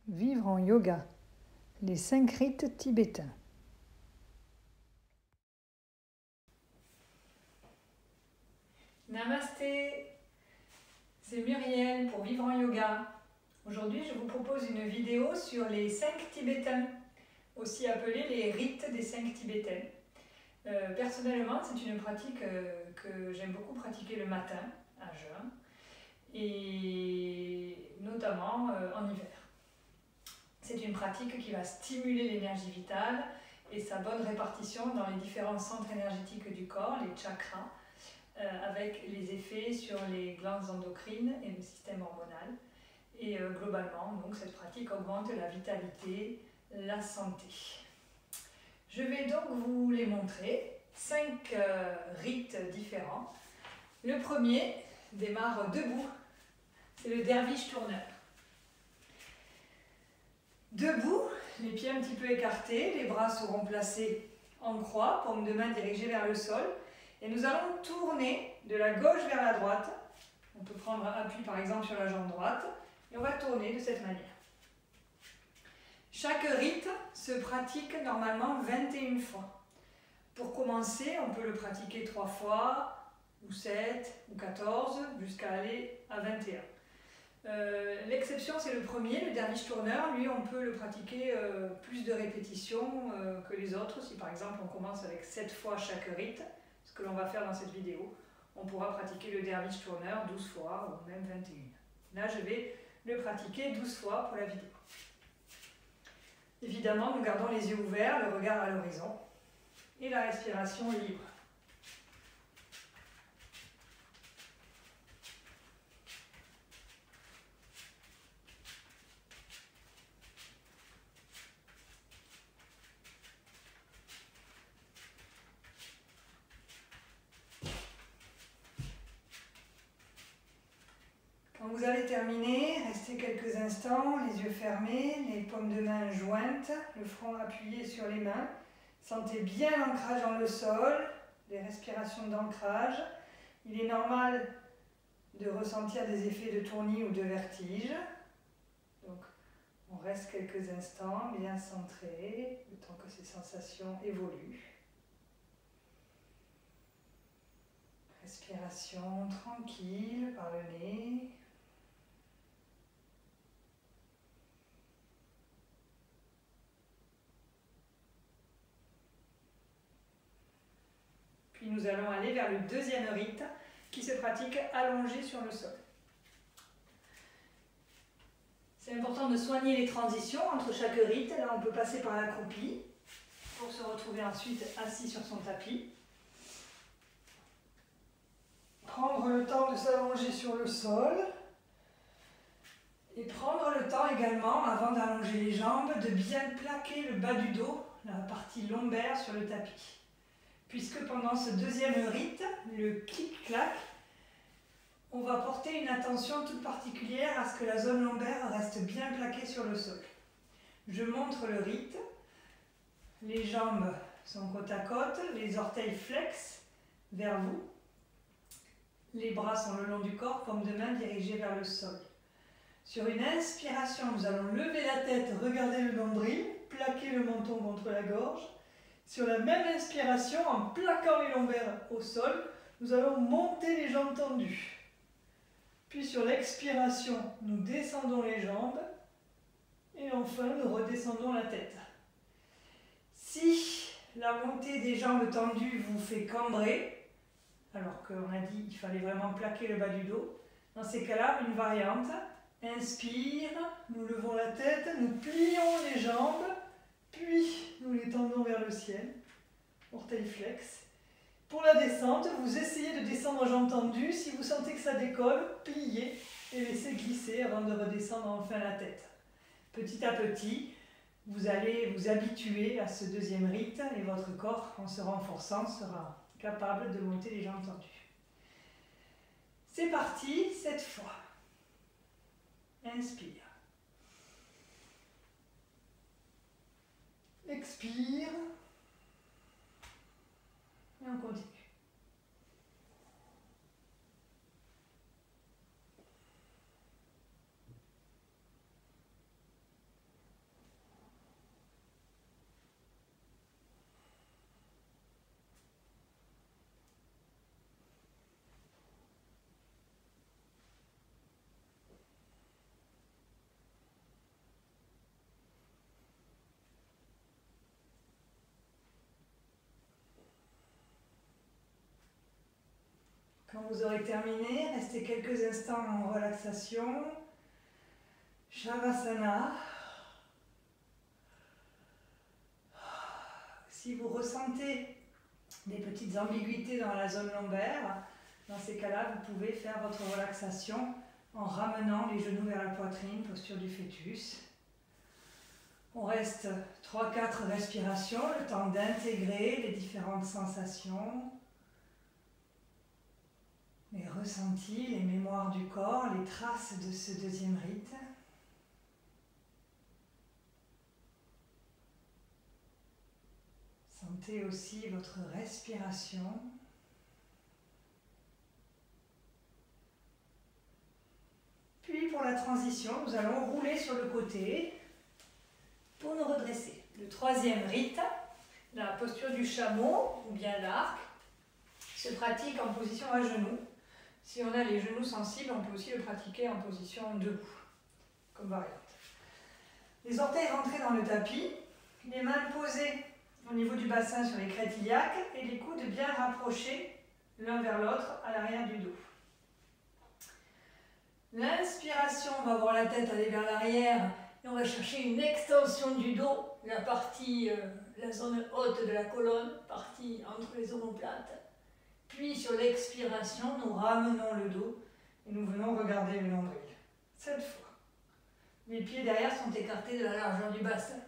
Vivre en yoga, les 5 rites tibétains. Namasté, c'est Muriel pour Vivre en yoga. Aujourd'hui, je vous propose une vidéo sur les 5 tibétains, aussi appelés les rites des 5 tibétains. Personnellement, c'est une pratique que j'aime beaucoup pratiquer le matin, à jeun, et notamment en hiver. C'est une pratique qui va stimuler l'énergie vitale et sa bonne répartition dans les différents centres énergétiques du corps, les chakras, avec les effets sur les glandes endocrines et le système hormonal. Et globalement, donc, cette pratique augmente la vitalité, la santé. Je vais donc vous les montrer, 5 rites différents. Le premier démarre debout, c'est le derviche tourneur. Debout, les pieds un petit peu écartés, les bras seront placés en croix, paume de main dirigée vers le sol. Et nous allons tourner de la gauche vers la droite. On peut prendre appui par exemple sur la jambe droite. Et on va tourner de cette manière. Chaque rite se pratique normalement 21 fois. Pour commencer, on peut le pratiquer 3 fois, ou 7, ou 14, jusqu'à aller à 21. L'exception, c'est le premier, le derviche tourneur. Lui, on peut le pratiquer plus de répétitions que les autres. Si par exemple on commence avec 7 fois chaque rite, ce que l'on va faire dans cette vidéo, on pourra pratiquer le derviche tourneur 12 fois ou même 21. Là, je vais le pratiquer 12 fois pour la vidéo. Évidemment, nous gardons les yeux ouverts, le regard à l'horizon et la respiration libre. Quand vous avez terminé, restez quelques instants, les yeux fermés, les paumes de main jointes, le front appuyé sur les mains. Sentez bien l'ancrage dans le sol, les respirations d'ancrage. Il est normal de ressentir des effets de tournis ou de vertige. Donc, on reste quelques instants, bien centré, le temps que ces sensations évoluent. Respiration tranquille par le nez. Puis nous allons aller vers le deuxième rite qui se pratique allongé sur le sol. C'est important de soigner les transitions entre chaque rite. Là, on peut passer par l'accroupi pour se retrouver ensuite assis sur son tapis. Prendre le temps de s'allonger sur le sol. Et prendre le temps également, avant d'allonger les jambes, de bien plaquer le bas du dos, la partie lombaire sur le tapis. Puisque pendant ce deuxième rite, le clic-clac, on va porter une attention toute particulière à ce que la zone lombaire reste bien plaquée sur le sol. Je montre le rite. Les jambes sont côte à côte, les orteils flexent vers vous. Les bras sont le long du corps, paume de main dirigée vers le sol. Sur une inspiration, nous allons lever la tête, regarder le nombril, plaquer le menton contre la gorge. Sur la même inspiration, en plaquant les lombaires au sol, nous allons monter les jambes tendues. Puis sur l'expiration, nous descendons les jambes. Et enfin, nous redescendons la tête. Si la montée des jambes tendues vous fait cambrer, alors qu'on a dit qu'il fallait vraiment plaquer le bas du dos, dans ces cas-là, une variante. Inspire, nous levons la tête, nous plions les jambes, puis nous les tendons vers le ciel, orteil flex. Pour la descente, vous essayez de descendre jambes tendues. Si vous sentez que ça décolle, pliez et laissez glisser avant de redescendre enfin la tête. Petit à petit, vous allez vous habituer à ce deuxième rite et votre corps, en se renforçant, sera capable de monter les jambes tendues. C'est parti, cette fois. Inspire. Expire. Et on continue. Quand vous aurez terminé, restez quelques instants en relaxation. Shavasana. Si vous ressentez des petites ambiguïtés dans la zone lombaire, dans ces cas-là, vous pouvez faire votre relaxation en ramenant les genoux vers la poitrine, posture du fœtus. On reste 3-4 respirations, le temps d'intégrer les différentes sensations, les ressentis, les mémoires du corps, les traces de ce deuxième rite. Sentez aussi votre respiration. Puis pour la transition, nous allons rouler sur le côté pour nous redresser. Le troisième rite, la posture du chameau ou bien l'arc, se pratique en position à genoux. Si on a les genoux sensibles, on peut aussi le pratiquer en position debout, comme variante. Les orteils rentrés dans le tapis, les mains posées au niveau du bassin sur les crêtes iliaques et les coudes bien rapprochés l'un vers l'autre à l'arrière du dos. L'inspiration, on va voir la tête aller vers l'arrière et on va chercher une extension du dos, la partie, la zone haute de la colonne, partie entre les omoplates. Puis sur l'expiration, nous ramenons le dos et nous venons regarder le nombril. Cette fois, les pieds derrière sont écartés de la largeur du bassin.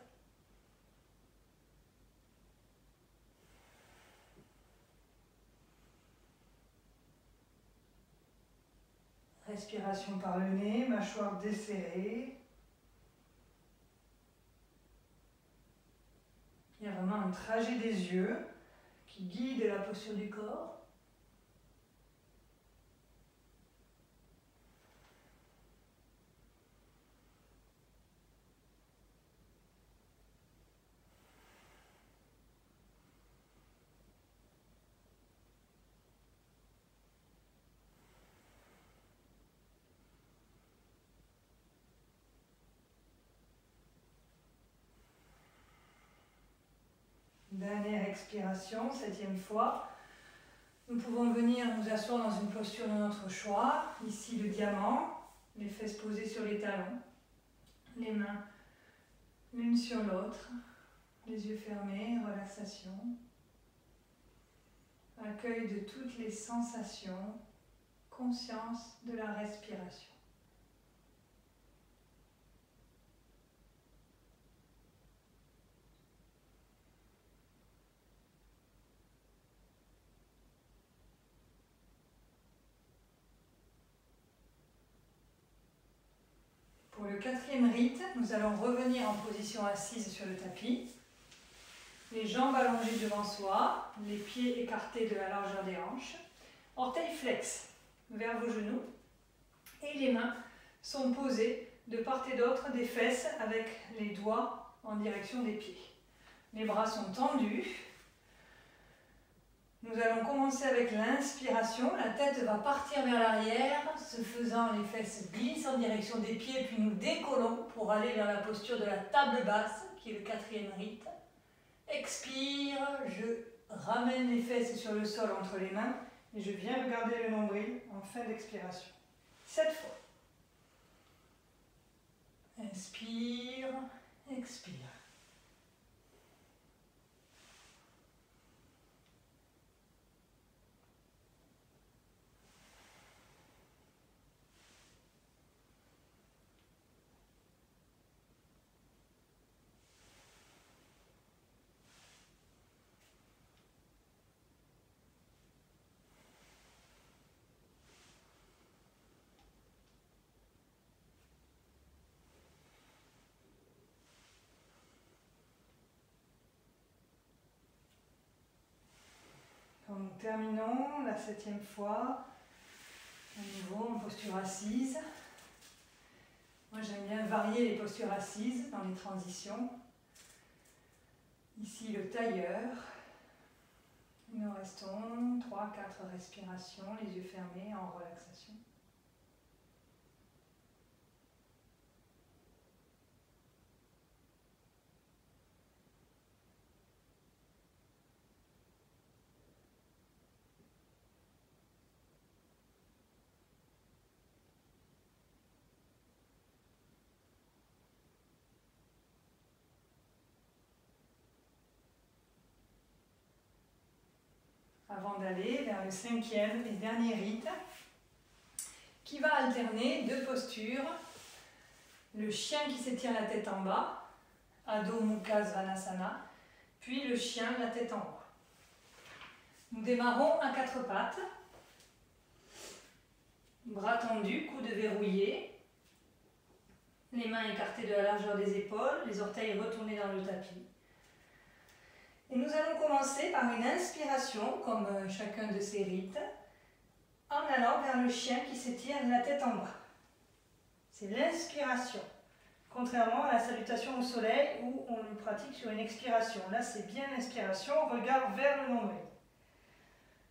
Respiration par le nez, mâchoire desserrée. Il y a vraiment un trajet des yeux qui guide la posture du corps. Dernière expiration, 7e fois. Nous pouvons venir nous asseoir dans une posture de notre choix. Ici le diamant, les fesses posées sur les talons, les mains l'une sur l'autre, les yeux fermés, relaxation. Accueil de toutes les sensations, conscience de la respiration. Pour le 4e rite, nous allons revenir en position assise sur le tapis. Les jambes allongées devant soi, les pieds écartés de la largeur des hanches. Orteils flex vers vos genoux. Et les mains sont posées de part et d'autre des fesses avec les doigts en direction des pieds. Les bras sont tendus. Nous allons commencer avec l'inspiration. La tête va partir vers l'arrière. Ce faisant, les fesses glissent en direction des pieds, puis nous décollons pour aller vers la posture de la table basse, qui est le 4e rite. Expire, je ramène les fesses sur le sol entre les mains et je viens regarder le nombril en fin d'expiration. 7 fois. Inspire, expire. Quand nous terminons la 7e fois, à nouveau en posture assise. Moi j'aime bien varier les postures assises dans les transitions. Ici le tailleur. Nous restons 3-4 respirations, les yeux fermés en relaxation. avant d'aller vers le 5e et dernier rite qui va alterner deux postures. Le chien qui s'étire la tête en bas, Adho Mukha Svanasana, puis le chien la tête en haut. Nous démarrons à quatre pattes, bras tendus, coudes verrouillés, les mains écartées de la largeur des épaules, les orteils retournés dans le tapis. Et nous allons commencer par une inspiration, comme chacun de ces rites, en allant vers le chien qui s'étire la tête en bas. C'est l'inspiration, contrairement à la salutation au soleil où on le pratique sur une expiration. Là, c'est bien l'inspiration, regard vers le nombril.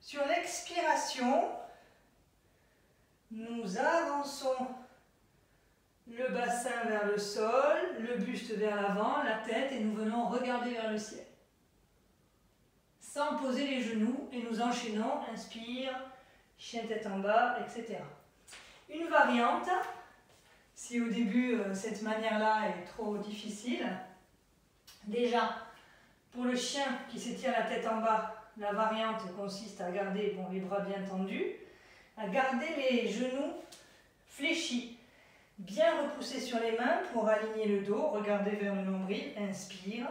Sur l'expiration, nous avançons le bassin vers le sol, le buste vers l'avant, la tête, et nous venons regarder vers le ciel. Sans poser les genoux, et nous enchaînons, inspire, chien tête en bas, etc. Une variante, si au début cette manière-là est trop difficile, déjà, pour le chien qui s'étire la tête en bas, la variante consiste à garder les bras bien tendus, à garder les genoux fléchis, bien repoussés sur les mains pour aligner le dos, regarder vers le nombril, inspire.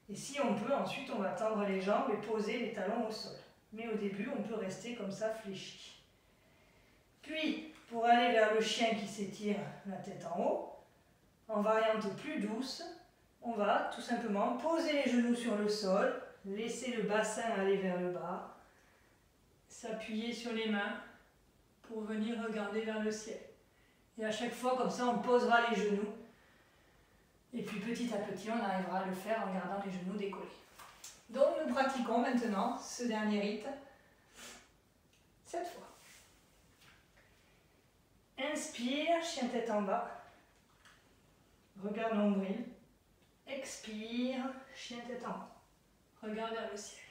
Et si on peut, ensuite on va tendre les jambes et poser les talons au sol. Mais au début, on peut rester comme ça fléchi. Puis, pour aller vers le chien qui s'étire la tête en haut, en variante plus douce, on va tout simplement poser les genoux sur le sol, laisser le bassin aller vers le bas, s'appuyer sur les mains pour venir regarder vers le ciel. Et à chaque fois, comme ça, on posera les genoux. Et puis petit à petit, on arrivera à le faire en gardant les genoux décollés. Donc nous pratiquons maintenant ce dernier rite 7 fois. Inspire, chien tête en bas. Regard nombril. Expire, chien tête en haut. Regarde vers le ciel.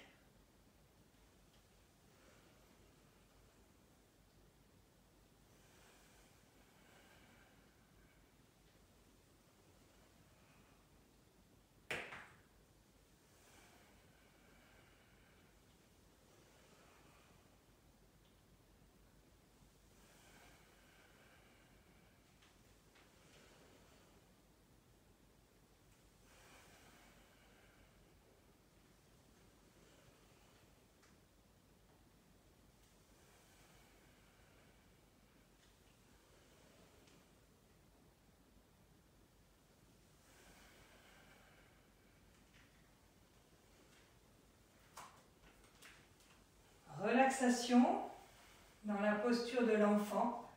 Relaxation dans la posture de l'enfant,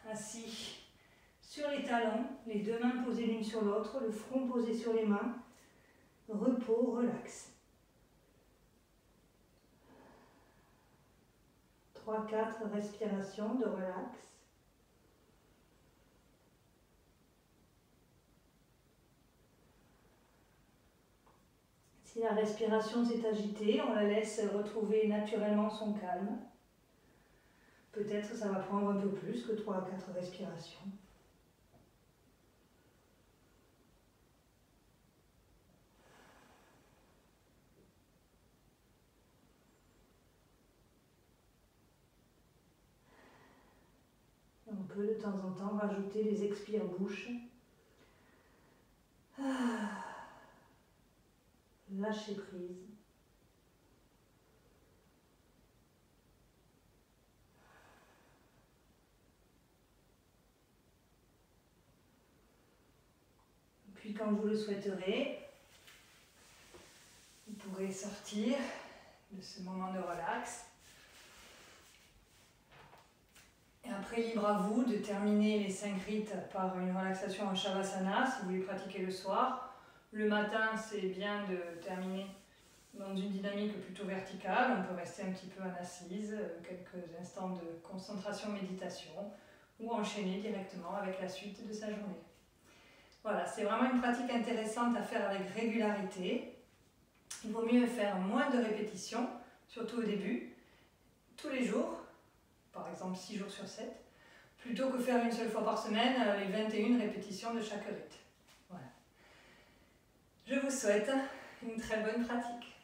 assis sur les talons, les deux mains posées l'une sur l'autre, le front posé sur les mains, repos, relax. 3-4 respirations de relax. Si la respiration s'est agitée, on la laisse retrouver naturellement son calme. Peut-être ça va prendre un peu plus que 3 à 4 respirations. On peut de temps en temps rajouter des expire-bouches. Lâcher prise. Puis quand vous le souhaiterez, vous pourrez sortir de ce moment de relax. Et après, libre à vous de terminer les 5 rites par une relaxation en Shavasana si vous les pratiquez le soir. Le matin, c'est bien de terminer dans une dynamique plutôt verticale. On peut rester un petit peu en assise, quelques instants de concentration, méditation, ou enchaîner directement avec la suite de sa journée. Voilà, c'est vraiment une pratique intéressante à faire avec régularité. Il vaut mieux faire moins de répétitions, surtout au début, tous les jours, par exemple 6 jours sur 7, plutôt que faire une seule fois par semaine les 21 répétitions de chaque rite. Voilà. Je vous souhaite une très bonne pratique.